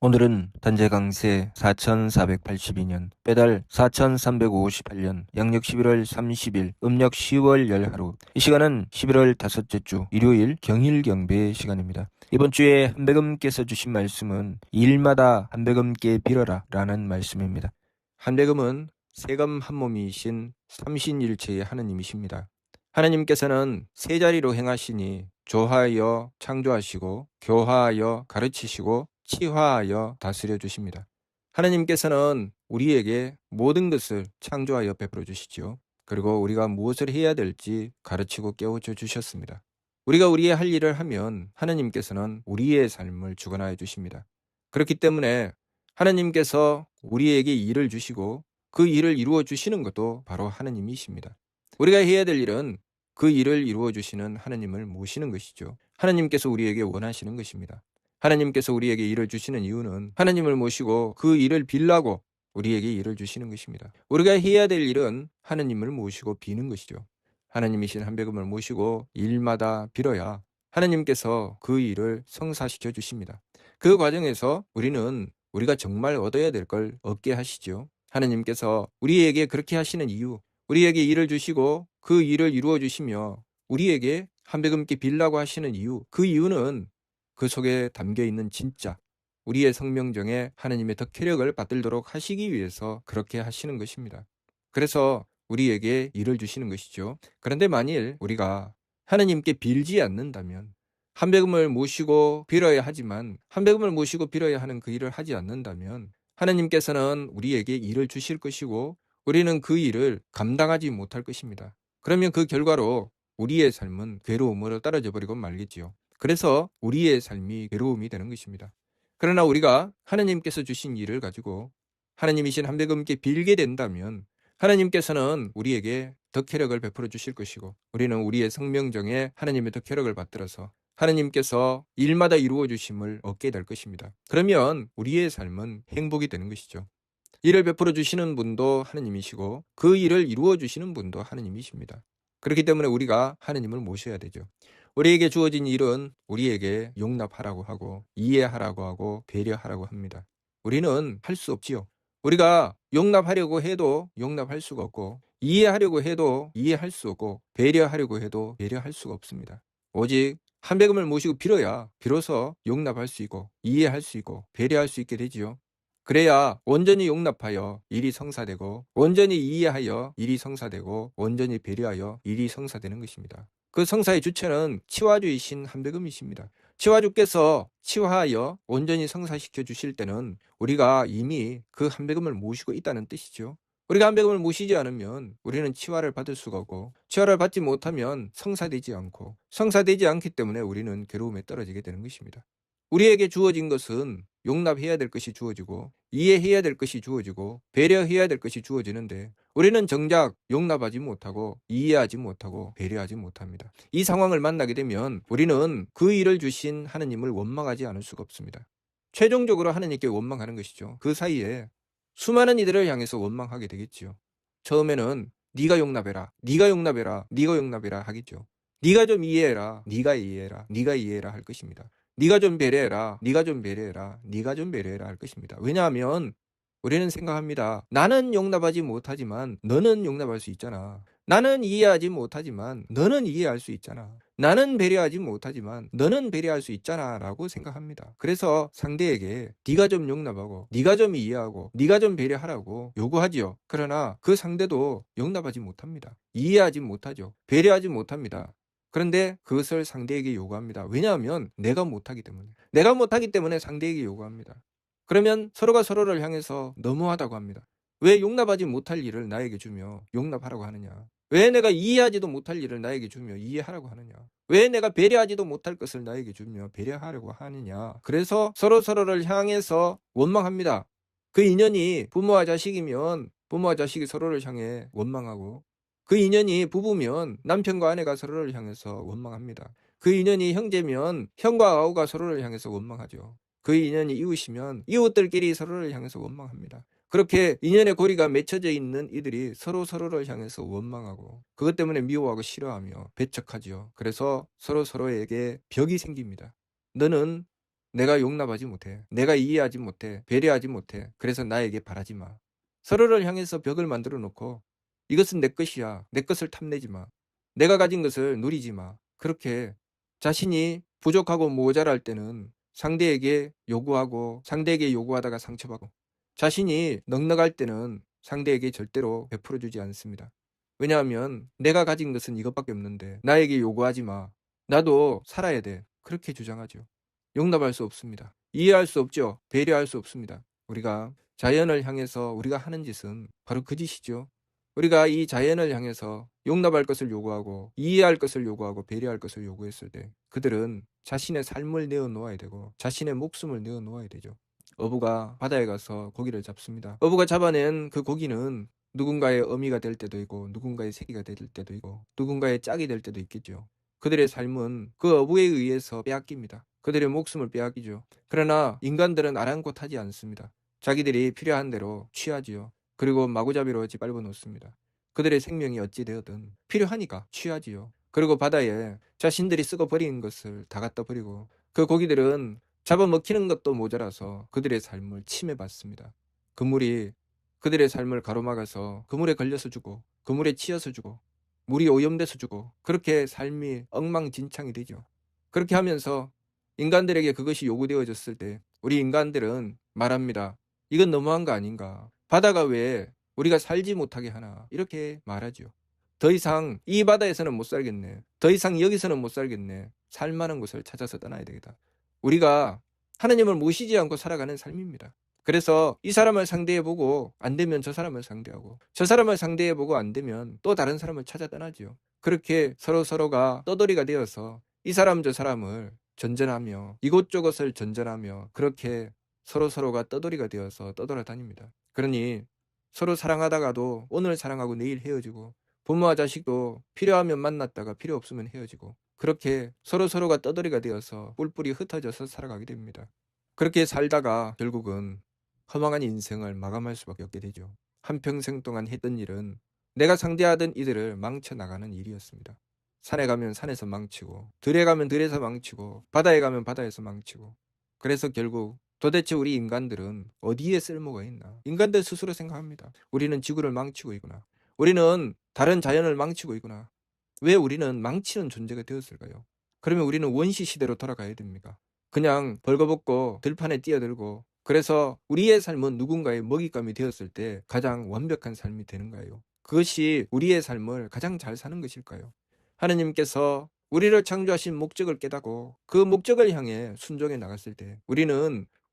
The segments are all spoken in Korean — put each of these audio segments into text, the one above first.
오늘은 단재 강세 4482년 빼달 4358년 양력 11월 30일 음력 10월 열하루. 이 시간은 11월 다섯째 주 일요일 경일경배 시간입니다. 이번 주에 한배금께서 주신 말씀은 일마다 한배금께 빌어라 라는 말씀입니다. 한배금은 세금 한몸이신 삼신일체의 하느님이십니다. 하느님께서는 세 자리로 행하시니 조하여 창조하시고 교화하여 가르치시고 치화하여 다스려 주십니다. 하나님께서는 우리에게 모든 것을 창조하여 베풀어 주시죠. 그리고 우리가 무엇을 해야 될지 가르치고 깨우쳐 주셨습니다. 우리가 우리의 할 일을 하면 하나님께서는 우리의 삶을 주관하여 주십니다. 그렇기 때문에 하나님께서 우리에게 일을 주시고 그 일을 이루어 주시는 것도 바로 하나님이십니다. 우리가 해야 될 일은 그 일을 이루어 주시는 하나님을 모시는 것이죠. 하나님께서 우리에게 원하시는 것입니다. 하나님께서 우리에게 일을 주시는 이유는 하나님을 모시고 그 일을 빌라고 우리에게 일을 주시는 것입니다. 우리가 해야 될 일은 하나님을 모시고 비는 것이죠. 하나님이신 한배금을 모시고 일마다 빌어야 하나님께서 그 일을 성사시켜 주십니다. 그 과정에서 우리는 우리가 정말 얻어야 될 걸 얻게 하시죠. 하나님께서 우리에게 그렇게 하시는 이유, 우리에게 일을 주시고 그 일을 이루어 주시며 우리에게 한배금께 빌라고 하시는 이유, 그 이유는 그 속에 담겨 있는 진짜 우리의 성명정에 하나님의 덕혜력을 받들도록 하시기 위해서 그렇게 하시는 것입니다. 그래서 우리에게 일을 주시는 것이죠. 그런데 만일 우리가 하나님께 빌지 않는다면 한배금을 모시고 빌어야 하지만 한배금을 모시고 빌어야 하는 그 일을 하지 않는다면 하나님께서는 우리에게 일을 주실 것이고 우리는 그 일을 감당하지 못할 것입니다. 그러면 그 결과로 우리의 삶은 괴로움으로 떨어져 버리고 말겠지요. 그래서 우리의 삶이 괴로움이 되는 것입니다. 그러나 우리가 하나님께서 주신 일을 가지고 하나님이신 한배금께 빌게 된다면 하나님께서는 우리에게 덕혜력을 베풀어 주실 것이고 우리는 우리의 성명정에 하나님의 덕혜력을 받들어서 하나님께서 일마다 이루어 주심을 얻게 될 것입니다. 그러면 우리의 삶은 행복이 되는 것이죠. 일을 베풀어 주시는 분도 하나님이시고 그 일을 이루어 주시는 분도 하나님이십니다. 그렇기 때문에 우리가 하나님을 모셔야 되죠. 우리에게 주어진 일은 우리에게 용납하라고 하고 이해하라고 하고 배려하라고 합니다. 우리는 할 수 없지요. 우리가 용납하려고 해도 용납할 수가 없고 이해하려고 해도 이해할 수 없고 배려하려고 해도 배려할 수가 없습니다. 오직 한배금을 모시고 빌어야 비로소 용납할 수 있고 이해할 수 있고 배려할 수 있게 되지요. 그래야 온전히 용납하여 일이 성사되고 온전히 이해하여 일이 성사되고 온전히 배려하여 일이 성사되는 것입니다. 그 성사의 주체는 치화주이신 한배금이십니다. 치화주께서 치화하여 온전히 성사시켜 주실 때는 우리가 이미 그 한배금을 모시고 있다는 뜻이죠. 우리가 한배금을 모시지 않으면 우리는 치화를 받을 수가 없고 치화를 받지 못하면 성사되지 않고 성사되지 않기 때문에 우리는 괴로움에 떨어지게 되는 것입니다. 우리에게 주어진 것은 용납해야 될 것이 주어지고 이해해야 될 것이 주어지고 배려해야 될 것이 주어지는데 우리는 정작 용납하지 못하고 이해하지 못하고 배려하지 못합니다. 이 상황을 만나게 되면 우리는 그 일을 주신 하느님을 원망하지 않을 수가 없습니다. 최종적으로 하느님께 원망하는 것이죠. 그 사이에 수많은 이들을 향해서 원망하게 되겠지요. 처음에는 네가 용납해라, 네가 용납해라, 네가 용납해라 하겠죠. 네가 좀 이해해라, 네가 이해해라, 네가 이해해라 할 것입니다. 네가 좀 배려해라, 네가 좀 배려해라, 네가 좀 배려해라 할 것입니다. 왜냐하면 우리는 생각합니다. 나는 용납하지 못하지만 너는 용납할 수 있잖아. 나는 이해하지 못하지만 너는 이해할 수 있잖아. 나는 배려하지 못하지만 너는 배려할 수 있잖아 라고 생각합니다. 그래서 상대에게 네가 좀 용납하고 네가 좀 이해하고 네가 좀 배려하라고 요구하지요. 그러나 그 상대도 용납하지 못합니다. 이해하지 못하죠. 배려하지 못합니다. 그런데 그것을 상대에게 요구합니다. 왜냐하면 내가 못하기 때문에. 내가 못하기 때문에 상대에게 요구합니다. 그러면 서로가 서로를 향해서 너무하다고 합니다. 왜 용납하지 못할 일을 나에게 주며 용납하라고 하느냐? 왜 내가 이해하지도 못할 일을 나에게 주며 이해하라고 하느냐? 왜 내가 배려하지도 못할 것을 나에게 주며 배려하려고 하느냐? 그래서 서로 서로를 향해서 원망합니다. 그 인연이 부모와 자식이면 부모와 자식이 서로를 향해 원망하고 그 인연이 부부면 남편과 아내가 서로를 향해서 원망합니다. 그 인연이 형제면 형과 아우가 서로를 향해서 원망하죠. 그 인연이 이웃이면 이웃들끼리 서로를 향해서 원망합니다. 그렇게 인연의 고리가 맺혀져 있는 이들이 서로 서로를 향해서 원망하고 그것 때문에 미워하고 싫어하며 배척하지요. 그래서 서로 서로에게 벽이 생깁니다. 너는 내가 용납하지 못해. 내가 이해하지 못해. 배려하지 못해. 그래서 나에게 바라지 마. 서로를 향해서 벽을 만들어 놓고 이것은 내 것이야. 내 것을 탐내지 마. 내가 가진 것을 누리지 마. 그렇게 자신이 부족하고 모자랄 때는 상대에게 요구하고 상대에게 요구하다가 상처받고 자신이 넉넉할 때는 상대에게 절대로 베풀어 주지 않습니다. 왜냐하면 내가 가진 것은 이것밖에 없는데 나에게 요구하지 마. 나도 살아야 돼. 그렇게 주장하죠. 용납할 수 없습니다. 이해할 수 없죠. 배려할 수 없습니다. 우리가 자연을 향해서 우리가 하는 짓은 바로 그 짓이죠. 우리가 이 자연을 향해서 용납할 것을 요구하고 이해할 것을 요구하고 배려할 것을 요구했을 때 그들은 자신의 삶을 내어놓아야 되고 자신의 목숨을 내어놓아야 되죠. 어부가 바다에 가서 고기를 잡습니다. 어부가 잡아낸 그 고기는 누군가의 어미가 될 때도 있고 누군가의 새끼가 될 때도 있고 누군가의 짝이 될 때도 있겠죠. 그들의 삶은 그 어부에 의해서 빼앗깁니다. 그들의 목숨을 빼앗기죠. 그러나 인간들은 아랑곳하지 않습니다. 자기들이 필요한 대로 취하지요. 그리고 마구잡이로 짓밟아 놓습니다. 그들의 생명이 어찌 되었든 필요하니까 취하지요. 그리고 바다에 자신들이 쓰고 버린 것을 다 갖다 버리고 그 고기들은 잡아먹히는 것도 모자라서 그들의 삶을 침해받습니다. 그물이 그들의 삶을 가로막아서 그물에 걸려서 주고 그물에 치여서 주고 물이 오염돼서 주고 그렇게 삶이 엉망진창이 되죠. 그렇게 하면서 인간들에게 그것이 요구되어졌을 때 우리 인간들은 말합니다. 이건 너무한 거 아닌가. 바다가 왜 우리가 살지 못하게 하나 이렇게 말하죠. 더 이상 이 바다에서는 못 살겠네. 더 이상 여기서는 못 살겠네. 살만한 곳을 찾아서 떠나야 되겠다. 우리가 하나님을 모시지 않고 살아가는 삶입니다. 그래서 이 사람을 상대해보고 안 되면 저 사람을 상대하고 저 사람을 상대해보고 안 되면 또 다른 사람을 찾아 떠나지요. 그렇게 서로가 떠돌이가 되어서 이 사람 저 사람을 전전하며 이곳저곳을 전전하며 그렇게 서로가 떠돌이가 되어서 떠돌아다닙니다. 그러니 서로 사랑하다가도 오늘 사랑하고 내일 헤어지고 부모와 자식도 필요하면 만났다가 필요 없으면 헤어지고 그렇게 서로가 떠돌이가 되어서 뿔뿔이 흩어져서 살아가게 됩니다. 그렇게 살다가 결국은 허망한 인생을 마감할 수밖에 없게 되죠. 한평생 동안 했던 일은 내가 상대하던 이들을 망쳐나가는 일이었습니다. 산에 가면 산에서 망치고 들에 가면 들에서 망치고 바다에 가면 바다에서 망치고 그래서 결국 도대체 우리 인간들은 어디에 쓸모가 있나? 인간들 스스로 생각합니다. 우리는 지구를 망치고 있구나. 우리는 다른 자연을 망치고 있구나. 왜 우리는 망치는 존재가 되었을까요? 그러면 우리는 원시 시대로 돌아가야 됩니까? 그냥 벌거벗고 들판에 뛰어들고 그래서 우리의 삶은 누군가의 먹잇감이 되었을 때 가장 완벽한 삶이 되는가요? 그것이 우리의 삶을 가장 잘 사는 것일까요? 하느님께서 우리를 창조하신 목적을 깨닫고 그 목적을 향해 순종해 나갔을 때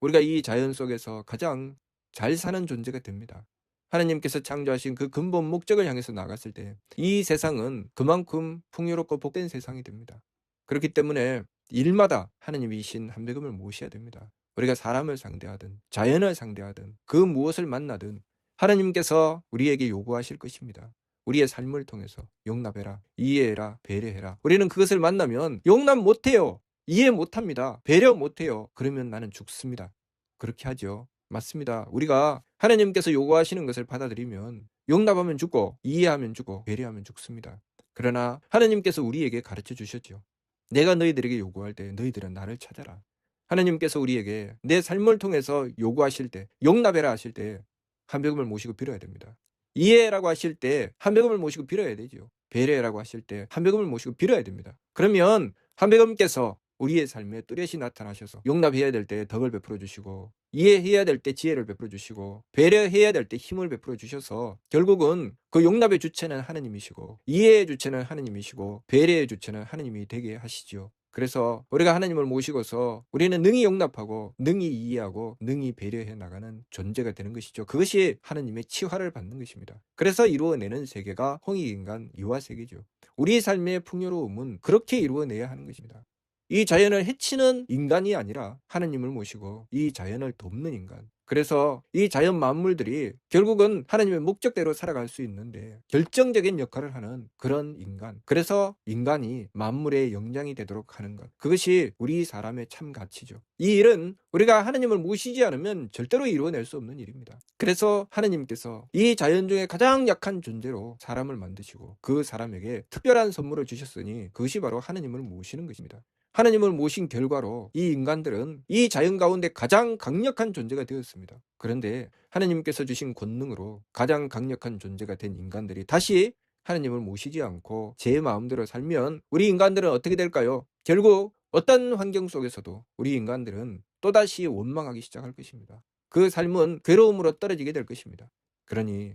우리가 이 자연 속에서 가장 잘 사는 존재가 됩니다. 하느님께서 창조하신 그 근본 목적을 향해서 나갔을 때 이 세상은 그만큼 풍요롭고 복된 세상이 됩니다. 그렇기 때문에 일마다 하느님이신 한백음을 모셔야 됩니다. 우리가 사람을 상대하든 자연을 상대하든 그 무엇을 만나든 하느님께서 우리에게 요구하실 것입니다. 우리의 삶을 통해서 용납해라, 이해해라, 배려해라. 우리는 그것을 만나면 용납 못해요. 이해 못합니다. 배려 못해요. 그러면 나는 죽습니다. 그렇게 하죠. 맞습니다. 우리가 하나님께서 요구하시는 것을 받아들이면 용납하면 죽고 이해하면 죽고 배려하면 죽습니다. 그러나 하나님께서 우리에게 가르쳐 주셨죠. 내가 너희들에게 요구할 때 너희들은 나를 찾아라. 하나님께서 우리에게 내 삶을 통해서 요구하실 때 용납해라 하실 때 한백음을 모시고 빌어야 됩니다. 이해라고 하실 때 한백음을 모시고 빌어야 되죠. 배려라고 하실 때 한백음을 모시고 빌어야 됩니다. 그러면 한백음께서 우리의 삶에 뚜렷이 나타나셔서 용납해야 될 때 덕을 베풀어 주시고 이해해야 될 때 지혜를 베풀어 주시고 배려해야 될 때 힘을 베풀어 주셔서 결국은 그 용납의 주체는 하느님이시고 이해의 주체는 하느님이시고 배려의 주체는 하느님이 되게 하시죠. 그래서 우리가 하나님을 모시고서 우리는 능히 용납하고 능히 이해하고 능히 배려해 나가는 존재가 되는 것이죠. 그것이 하나님의 치화를 받는 것입니다. 그래서 이루어내는 세계가 홍익인간 이화세계죠. 우리 삶의 풍요로움은 그렇게 이루어내야 하는 것입니다. 이 자연을 해치는 인간이 아니라 하나님을 모시고 이 자연을 돕는 인간. 그래서 이 자연 만물들이 결국은 하나님의 목적대로 살아갈 수 있는데 결정적인 역할을 하는 그런 인간. 그래서 인간이 만물의 영장이 되도록 하는 것. 그것이 우리 사람의 참 가치죠. 이 일은 우리가 하나님을 모시지 않으면 절대로 이루어낼 수 없는 일입니다. 그래서 하나님께서 이 자연 중에 가장 약한 존재로 사람을 만드시고 그 사람에게 특별한 선물을 주셨으니 그것이 바로 하나님을 모시는 것입니다. 하나님을 모신 결과로 이 인간들은 이 자연 가운데 가장 강력한 존재가 되었습니다. 그런데 하나님께서 주신 권능으로 가장 강력한 존재가 된 인간들이 다시 하나님을 모시지 않고 제 마음대로 살면 우리 인간들은 어떻게 될까요? 결국 어떤 환경 속에서도 우리 인간들은 또다시 원망하기 시작할 것입니다. 그 삶은 괴로움으로 떨어지게 될 것입니다. 그러니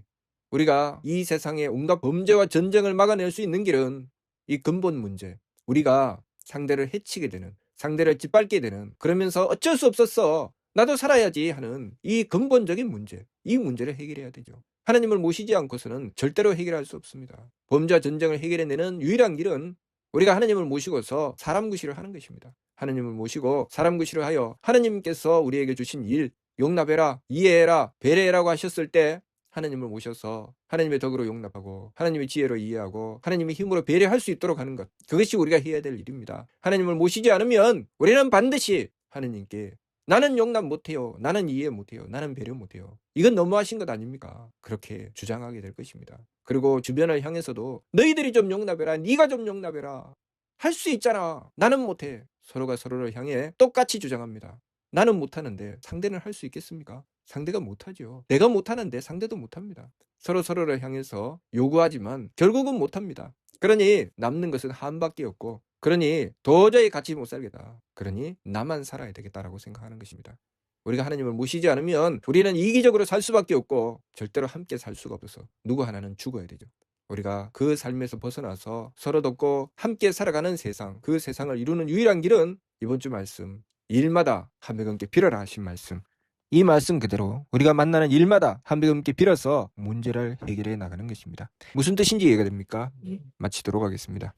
우리가 이 세상의 온갖 범죄와 전쟁을 막아낼 수 있는 길은 이 근본 문제, 우리가 상대를 해치게 되는, 상대를 짓밟게 되는, 그러면서 어쩔 수 없었어, 나도 살아야지 하는 이 근본적인 문제, 이 문제를 해결해야 되죠. 하나님을 모시지 않고서는 절대로 해결할 수 없습니다. 범죄와 전쟁을 해결해내는 유일한 길은 우리가 하나님을 모시고서 사람 구실을 하는 것입니다. 하나님을 모시고 사람 구실을 하여 하나님께서 우리에게 주신 일, 용납해라, 이해해라, 배려해라고 하셨을 때 하나님을 모셔서 하나님의 덕으로 용납하고 하나님의 지혜로 이해하고 하나님의 힘으로 배려할 수 있도록 하는 것, 그것이 우리가 해야 될 일입니다. 하나님을 모시지 않으면 우리는 반드시 하나님께 나는 용납 못해요, 나는 이해 못해요, 나는 배려 못해요, 이건 너무하신 것 아닙니까? 그렇게 주장하게 될 것입니다. 그리고 주변을 향해서도 너희들이 좀 용납해라, 네가 좀 용납해라, 할 수 있잖아, 나는 못해. 서로가 서로를 향해 똑같이 주장합니다. 나는 못하는데 상대는 할 수 있겠습니까? 상대가 못하죠. 내가 못하는데 상대도 못합니다. 서로를 향해서 요구하지만 결국은 못합니다. 그러니 남는 것은 한밖에 없고, 그러니 도저히 같이 못 살겠다, 그러니 나만 살아야 되겠다라고 생각하는 것입니다. 우리가 하나님을 모시지 않으면 우리는 이기적으로 살 수밖에 없고 절대로 함께 살 수가 없어서 누구 하나는 죽어야 되죠. 우리가 그 삶에서 벗어나서 서로 돕고 함께 살아가는 세상, 그 세상을 이루는 유일한 길은 이번 주 말씀, 일마다 하나님께 빌어라 하신 말씀, 이 말씀 그대로 우리가 만나는 일마다 하나님께 빌어서 문제를 해결해 나가는 것입니다. 무슨 뜻인지 이해가 됩니까? 마치도록 하겠습니다.